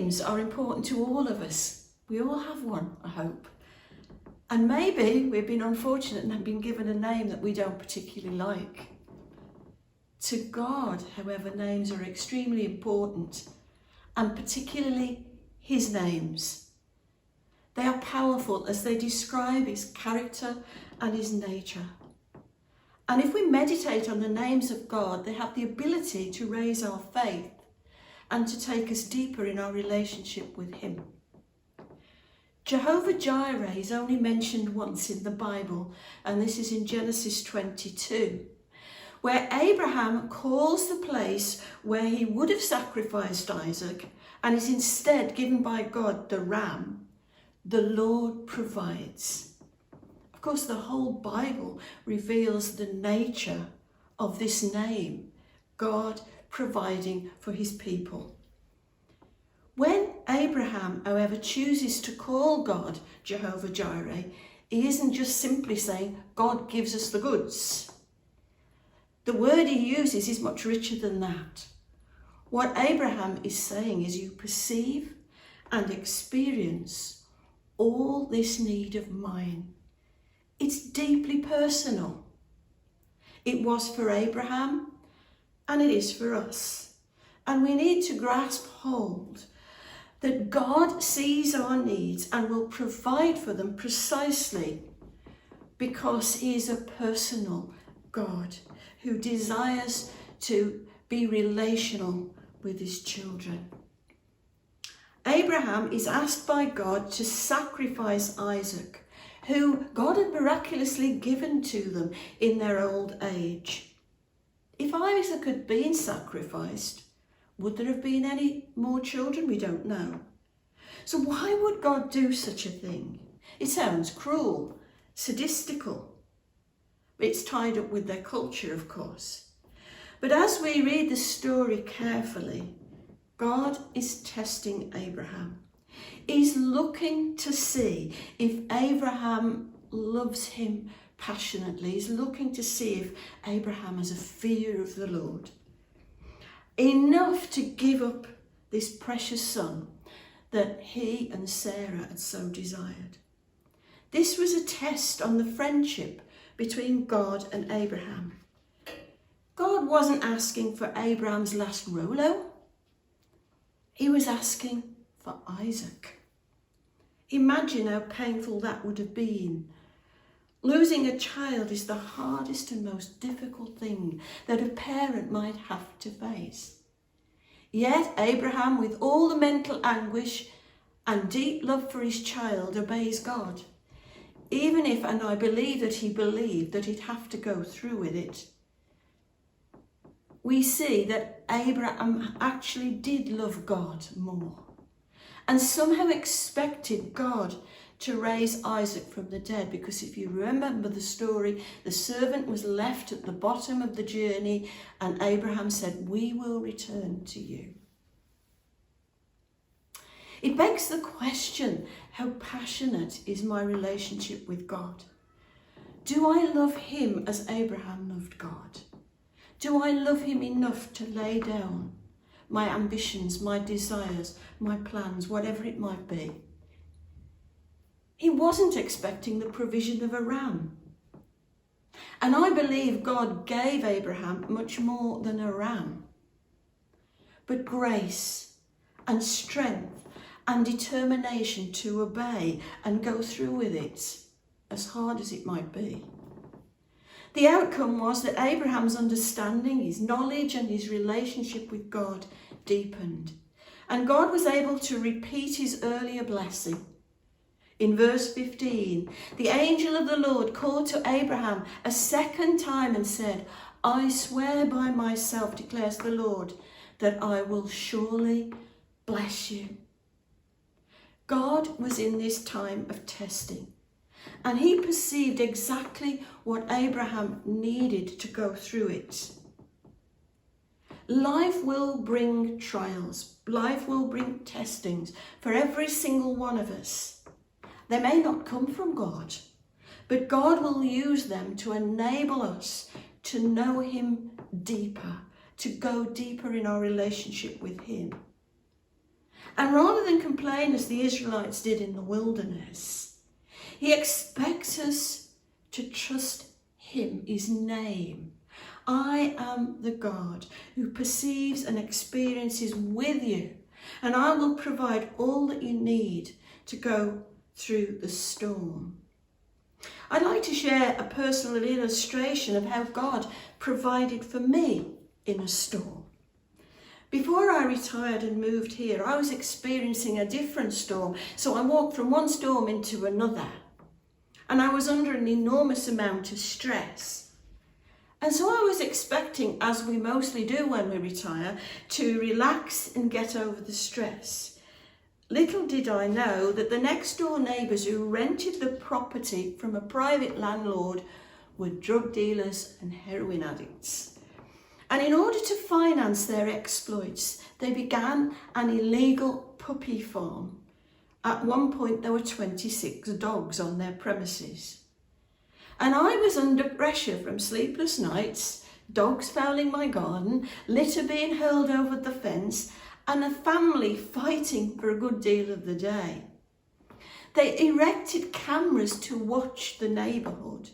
names are important to all of us. We all have one, I hope. And maybe we've been unfortunate and have been given a name that we don't particularly like. To God, however, names are extremely important, and particularly his names. They are powerful as they describe his character and his nature. And if we meditate on the names of God, they have the ability to raise our faith and to take us deeper in our relationship with him. Jehovah Jireh is only mentioned once in the Bible, and this is in Genesis 22, where Abraham calls the place where he would have sacrificed Isaac and is instead given by God the ram. The Lord provides. Of course, the whole Bible reveals the nature of this name, God providing for his people. When Abraham, however, chooses to call God Jehovah Jireh, he isn't just simply saying, God gives us the goods. The word he uses is much richer than that. What Abraham is saying is, you perceive and experience all this need of mine. It's deeply personal. It was for Abraham and it is for us. And we need to grasp hold that God sees our needs and will provide for them precisely because he is a personal God who desires to be relational with his children. Abraham is asked by God to sacrifice Isaac, who God had miraculously given to them in their old age. If Isaac had been sacrificed, would there have been any more children? We don't know. So why would God do such a thing? It sounds cruel, sadistical. It's tied up with their culture, of course. But as we read the story carefully, God is testing Abraham. He's looking to see if Abraham loves him passionately. He's looking to see if Abraham has a fear of the Lord, enough to give up this precious son that he and Sarah had so desired. This was a test on the friendship between God and Abraham. God wasn't asking for Abraham's last Rolo. He was asking for Isaac. Imagine how painful that would have been. Losing a child is the hardest and most difficult thing that a parent might have to face. Yet Abraham, with all the mental anguish and deep love for his child, obeys God. Even if, and I believe that he believed that he'd have to go through with it, we see that Abraham actually did love God more and somehow expected God to raise Isaac from the dead, because if you remember the story, the servant was left at the bottom of the journey and Abraham said, we will return to you. It begs the question, how passionate is my relationship with God? Do I love him as Abraham loved God? Do I love him enough to lay down my ambitions, my desires, my plans, whatever it might be? He wasn't expecting the provision of a ram. And I believe God gave Abraham much more than a ram, but grace and strength and determination to obey and go through with it, as hard as it might be. The outcome was that Abraham's understanding, his knowledge and his relationship with God deepened. And God was able to repeat his earlier blessing. In verse 15, the angel of the Lord called to Abraham a second time and said, I swear by myself, declares the Lord, that I will surely bless you. God was in this time of testing, and he perceived exactly what Abraham needed to go through it. Life will bring trials. Life will bring testings for every single one of us. They may not come from God, but God will use them to enable us to know him deeper, to go deeper in our relationship with him. And rather than complain as the Israelites did in the wilderness, he expects us to trust him, his name. I am the God who perceives and experiences with you, and I will provide all that you need to go through the storm. I'd like to share a personal illustration of how God provided for me in a storm. Before I retired and moved here, I was experiencing a different storm. So I walked from one storm into another, and I was under an enormous amount of stress. And so I was expecting, as we mostly do when we retire, to relax and get over the stress. Little did I know that the next door neighbours who rented the property from a private landlord were drug dealers and heroin addicts. And in order to finance their exploits, they began an illegal puppy farm. At one point, there were 26 dogs on their premises. And I was under pressure from sleepless nights, dogs fouling my garden, litter being hurled over the fence, and a family fighting for a good deal of the day. They erected cameras to watch the neighbourhood.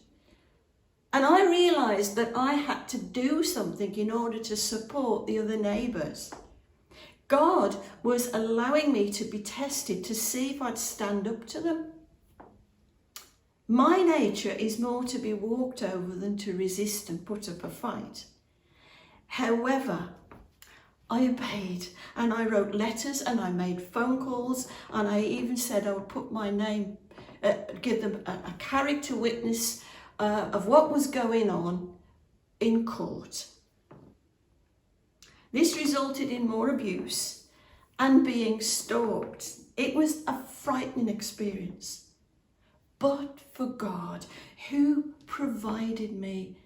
And I realised that I had to do something in order to support the other neighbours. God was allowing me to be tested to see if I'd stand up to them. My nature is more to be walked over than to resist and put up a fight. However, I obeyed, and I wrote letters and I made phone calls, and I even said I would put my name, give them a character witness of what was going on in court. This resulted in more abuse and being stalked. It was a frightening experience. But for God, who provided me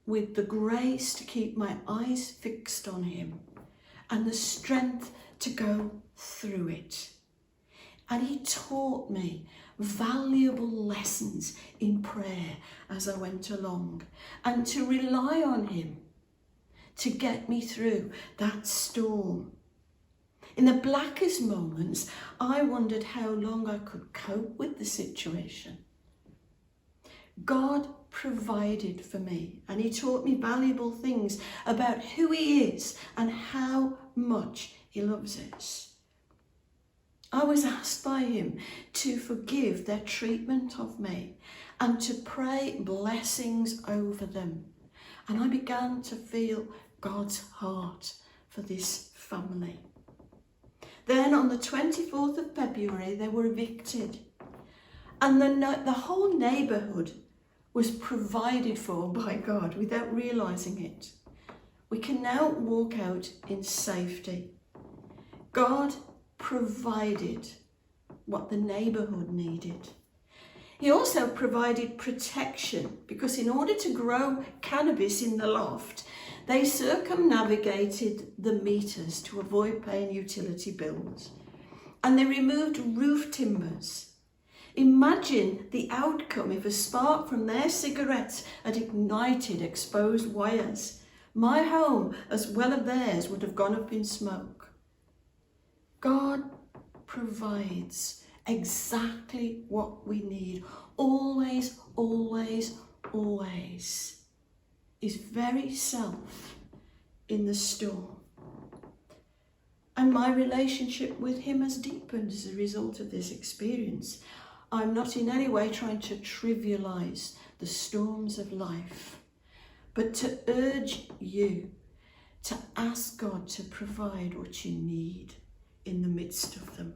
with the grace to keep my eyes fixed on him and the strength to go through it. And he taught me valuable lessons in prayer as I went along, and to rely on him to get me through that storm. In the blackest moments, I wondered how long I could cope with the situation. God provided for me, and he taught me valuable things about who he is and how much he loves us. I was asked by him to forgive their treatment of me and to pray blessings over them. And I began to feel God's heart for this family. Then on the 24th of February, they were evicted. And the whole neighbourhood was provided for by God without realising it. We can now walk out in safety. God provided what the neighbourhood needed. He also provided protection, because in order to grow cannabis in the loft, they circumnavigated the meters to avoid paying utility bills. And they removed roof timbers. Imagine the outcome if a spark from their cigarettes had ignited exposed wires. My home, as well as theirs, would have gone up in smoke. God provides exactly what we need. Always, always, always. His very self in the storm. And my relationship with him has deepened as a result of this experience. I'm not in any way trying to trivialize the storms of life, but to urge you to ask God to provide what you need in the midst of them.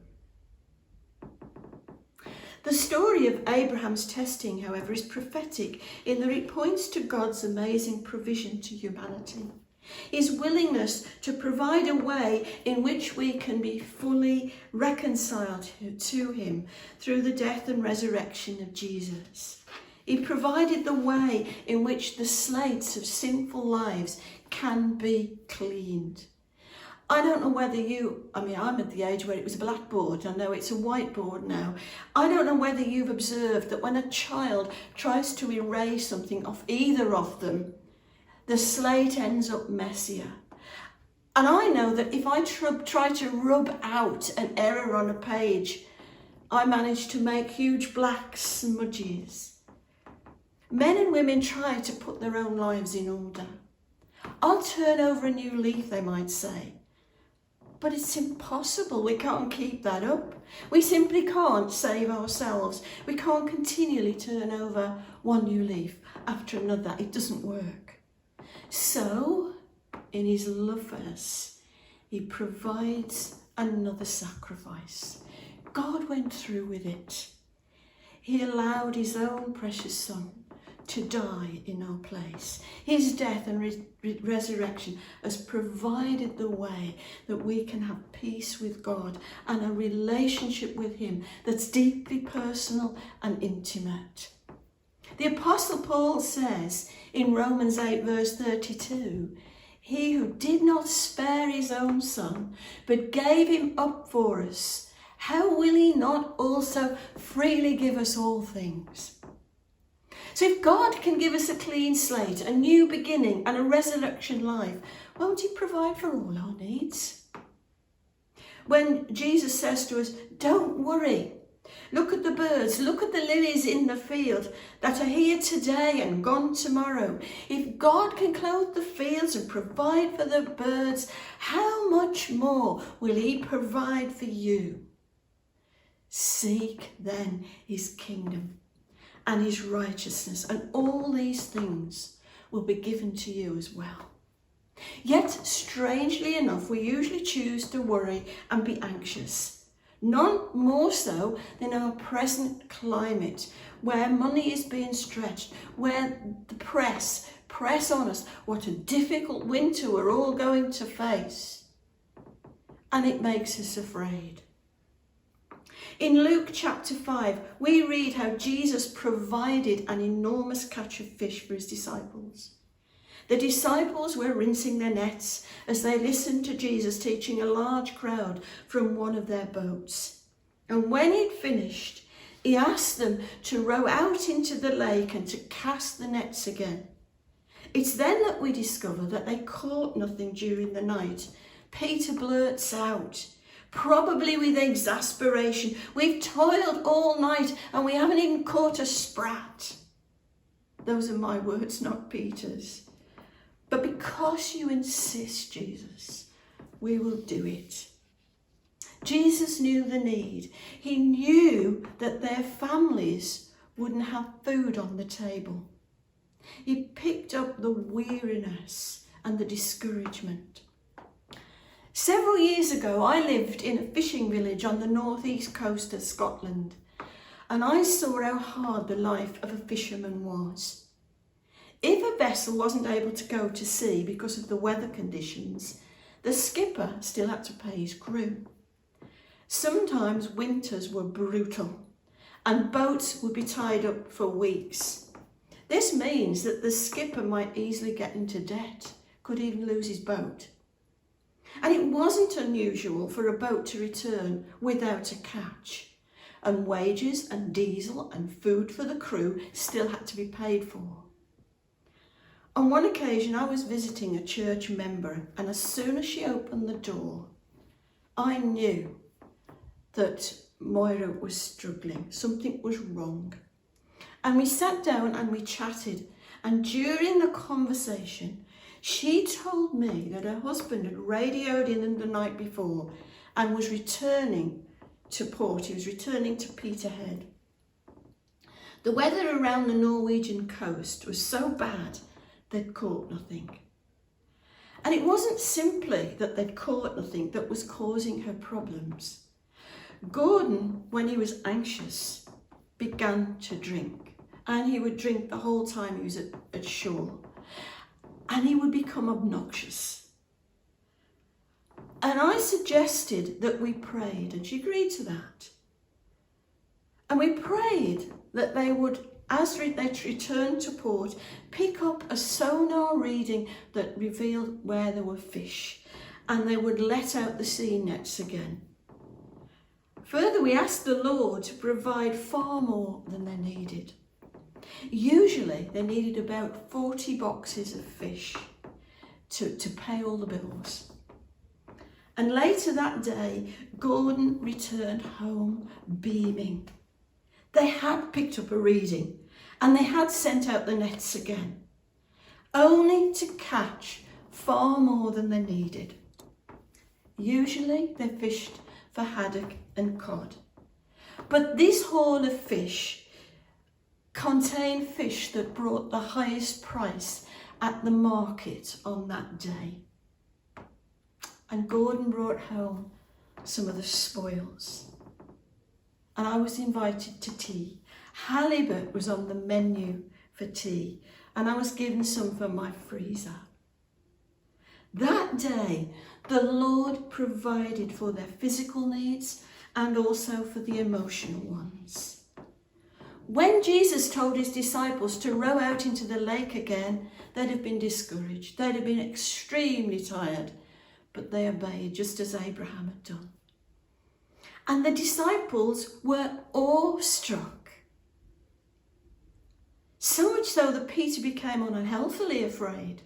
The story of Abraham's testing, however, is prophetic in that it points to God's amazing provision to humanity. His willingness to provide a way in which we can be fully reconciled to him through the death and resurrection of Jesus. He provided the way in which the slates of sinful lives can be cleaned. I don't know whether I'm at the age where it was a blackboard. I know it's a whiteboard now. I don't know whether you've observed that when a child tries to erase something off either of them, the slate ends up messier. And I know that if I try to rub out an error on a page, I manage to make huge black smudges. Men and women try to put their own lives in order. I'll turn over a new leaf, they might say. But it's impossible. We can't keep that up. We simply can't save ourselves. We can't continually turn over one new leaf after another. It doesn't work. So, in his love for us, he provides another sacrifice. God went through with it. He allowed his own precious son to die in our place. His death and resurrection has provided the way that we can have peace with God and a relationship with him that's deeply personal and intimate. The Apostle Paul says in Romans 8 verse 32, he who did not spare his own son, but gave him up for us, how will he not also freely give us all things? So if God can give us a clean slate, a new beginning and a resurrection life, won't he provide for all our needs? When Jesus says to us, don't worry, look at the birds, look at the lilies in the field that are here today and gone tomorrow. If God can clothe the fields and provide for the birds, how much more will he provide for you? Seek then his kingdom and his righteousness, and all these things will be given to you as well. Yet, strangely enough, we usually choose to worry and be anxious. None more so than our present climate, where money is being stretched, where the press on us what a difficult winter we're all going to face. And it makes us afraid. In Luke chapter 5, we read how Jesus provided an enormous catch of fish for his disciples. The disciples were rinsing their nets as they listened to Jesus teaching a large crowd from one of their boats. And when he'd finished, he asked them to row out into the lake and to cast the nets again. It's then that we discover that they caught nothing during the night. Peter blurts out, probably with exasperation, we've toiled all night and we haven't even caught a sprat. Those are my words, not Peter's. But because you insist, Jesus, we will do it. Jesus knew the need. He knew that their families wouldn't have food on the table. He picked up the weariness and the discouragement. Several years ago, I lived in a fishing village on the northeast coast of Scotland, and I saw how hard the life of a fisherman was. If a vessel wasn't able to go to sea because of the weather conditions, the skipper still had to pay his crew. Sometimes winters were brutal, and boats would be tied up for weeks. This means that the skipper might easily get into debt, could even lose his boat. And it wasn't unusual for a boat to return without a catch, and wages and diesel and food for the crew still had to be paid for. On one occasion, I was visiting a church member, and as soon as she opened the door, I knew that Moira was struggling. Something was wrong. And we sat down and we chatted, and during the conversation, she told me that her husband had radioed in the night before and was returning to port. He was returning to Peterhead. The weather around the Norwegian coast was so bad they'd caught nothing. And it wasn't simply that they'd caught nothing that was causing her problems. Gordon, when he was anxious, began to drink, and he would drink the whole time he was at shore. And he would become obnoxious. And I suggested that we prayed, and she agreed to that. And we prayed that they would, as they returned to port, pick up a sonar reading that revealed where there were fish, and they would let out the sea nets again. Further, we asked the Lord to provide far more than they needed. Usually they needed about 40 boxes of fish to pay all the bills. And later that day, Gordon returned home beaming. They had picked up a reading and they had sent out the nets again, only to catch far more than they needed. Usually they fished for haddock and cod, but this haul of fish contained fish that brought the highest price at the market on that day. And Gordon brought home some of the spoils. And I was invited to tea. Halibut was on the menu for tea, and I was given some from my freezer. That day, the Lord provided for their physical needs and also for the emotional ones. When Jesus told his disciples to row out into the lake again, they'd have been discouraged. They'd have been extremely tired, but they obeyed just as Abraham had done. And the disciples were awestruck. So much so that Peter became unhealthily afraid.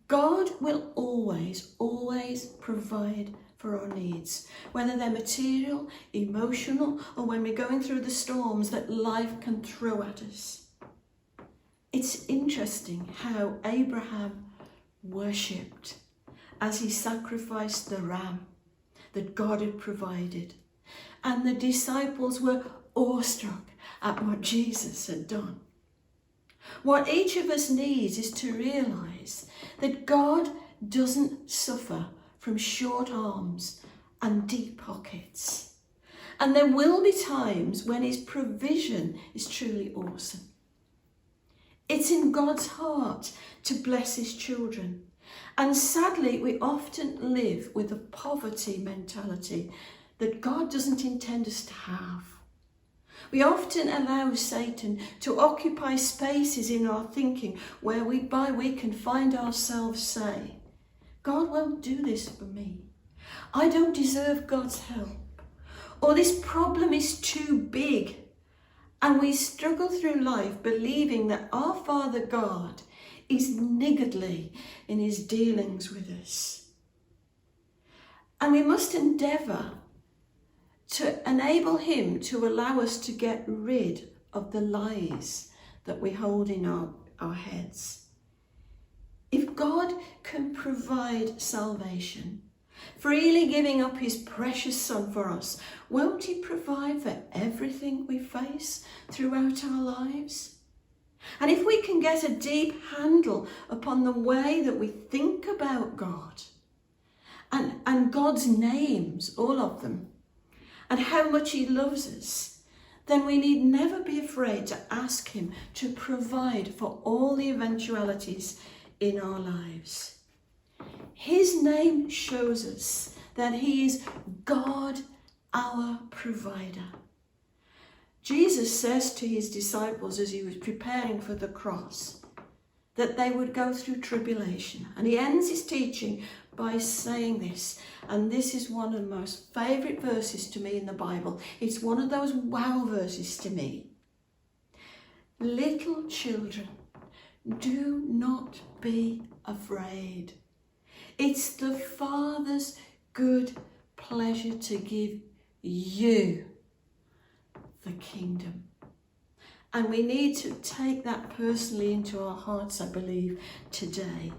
God will always, always provide for our needs, whether they're material, emotional, or when we're going through the storms that life can throw at us. It's interesting how Abraham worshipped as he sacrificed the ram that God had provided. And the disciples were awestruck at what Jesus had done. What each of us needs is to realise that God doesn't suffer from short arms and deep pockets. And there will be times when his provision is truly awesome. It's in God's heart to bless his children. And sadly, we often live with a poverty mentality that God doesn't intend us to have. We often allow Satan to occupy spaces in our thinking where we can find ourselves say, God won't do this for me. I don't deserve God's help. Or this problem is too big. And we struggle through life believing that our Father God is niggardly in his dealings with us. And we must endeavour to enable him to allow us to get rid of the lies that we hold in our heads. If God can provide salvation, freely giving up his precious Son for us, won't he provide for everything we face throughout our lives? And if we can get a deep handle upon the way that we think about God and God's names, all of them, and how much he loves us, then we need never be afraid to ask him to provide for all the eventualities in our lives. His name shows us that he is God, our provider. Jesus says to his disciples as he was preparing for the cross that they would go through tribulation. And he ends his teaching by saying this, and this is one of the most favourite verses to me in the Bible. It's one of those wow verses to me. Little children, do not be afraid. It's the Father's good pleasure to give you the kingdom. And we need to take that personally into our hearts, I believe, today.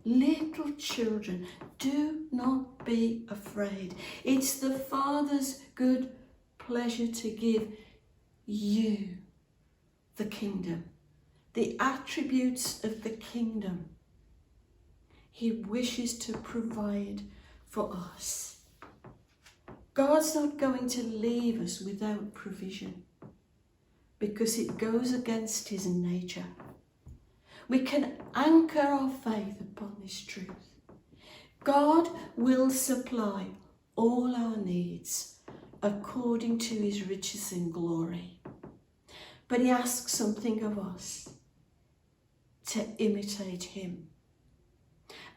Little children, do not be afraid. It's the Father's good pleasure to give you the kingdom, the attributes of the kingdom. He wishes to provide for us. God's not going to leave us without provision because it goes against his nature. We can anchor our faith upon this truth. God will supply all our needs according to his riches in glory. But he asks something of us, to imitate him.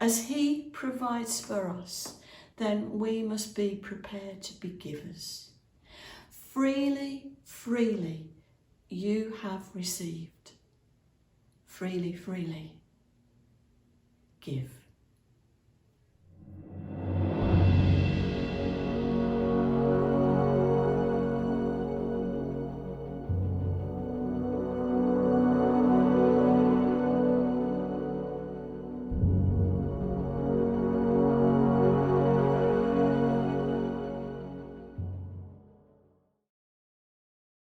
As he provides for us, then we must be prepared to be givers. Freely, freely you have received. Freely, freely give.